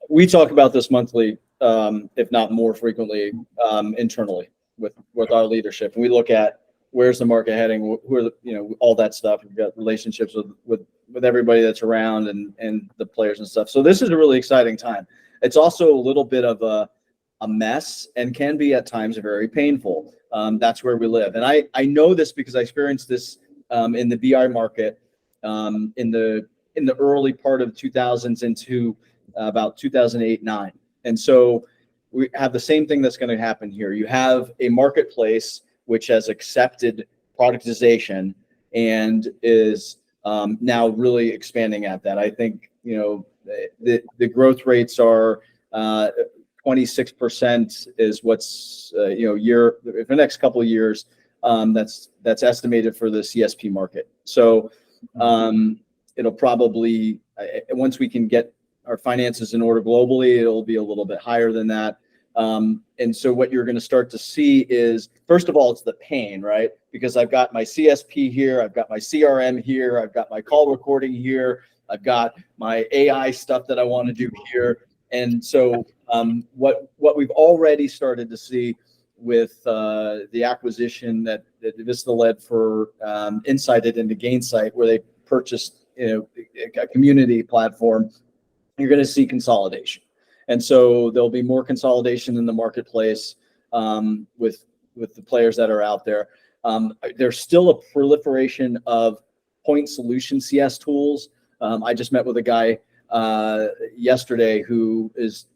we talk about this monthly, if not more frequently, internally with our leadership. And we look at where's the market heading, who are the, all that stuff. We've got relationships with everybody that's around and the players and stuff. So this is a really exciting time. It's also a little bit of a mess and can be at times very painful. That's where we live. And I know this because I experienced this in the BI market in the early part of 2000s into about 2008-9. And so we have the same thing that's going to happen here. You have a marketplace which has accepted productization and is now really expanding at that. I think, the growth rates are 26% is what's, year for the next couple of years. That's estimated for the CSP market. So it'll probably, once we can get our finances in order globally, it'll be a little bit higher than that. And so what you're going to start to see is, first of all, it's the pain, right? Because I've got my CSP here, I've got my CRM here, I've got my call recording here, I've got my AI stuff that I want to do here. And so what we've already started to see with the acquisition that Vista led for Insighted into Gainsight, where they purchased a community platform, you're going to see consolidation. And so there'll be more consolidation in the marketplace with the players that are out there. There's still a proliferation of point solution CS tools. I just met with a guy yesterday who is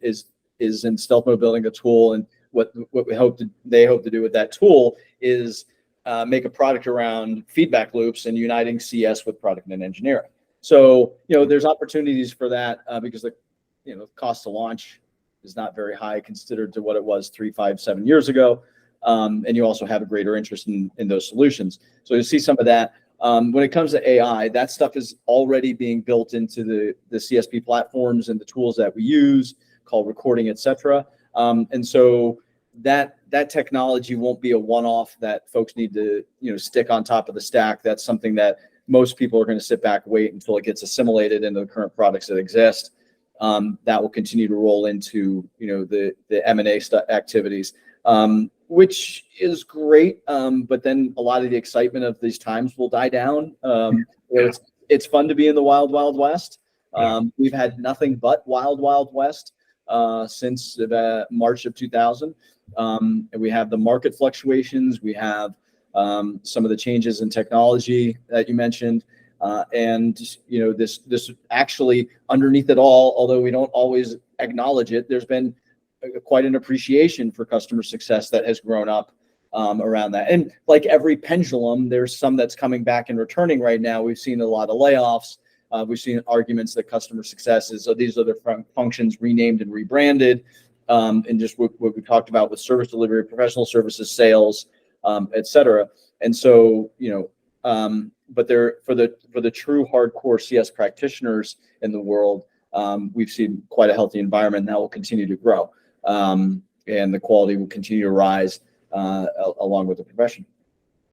in stealth mode building a tool, and what they hope to do with that tool is make a product around feedback loops and uniting CS with product and engineering. So there's opportunities for that because the cost to launch is not very high considered to what it was 3, 5, 7 years ago. And you also have a greater interest in those solutions. So you see some of that. When it comes to AI, that stuff is already being built into the CSP platforms and the tools that we use, call recording, et cetera. And so that technology won't be a one-off that folks need to stick on top of the stack. That's something that most people are going to sit back, wait until it gets assimilated into the current products that exist. That will continue to roll into the M&A activities, which is great. But then a lot of the excitement of these times will die down. It's fun to be in the wild, wild west. We've had nothing but wild, wild west since March of 2000. And we have the market fluctuations. We have some of the changes in technology that you mentioned. And this actually underneath it all, although we don't always acknowledge it, there's been quite an appreciation for customer success that has grown up around that. And like every pendulum, there's some that's coming back and returning right now. We've seen a lot of layoffs. We've seen arguments that customer success is these are the functions renamed and rebranded, and just what we talked about with service delivery, professional services, sales, et cetera. And so but there for the true hardcore CS practitioners in the world, we've seen quite a healthy environment that will continue to grow, and the quality will continue to rise along with the profession.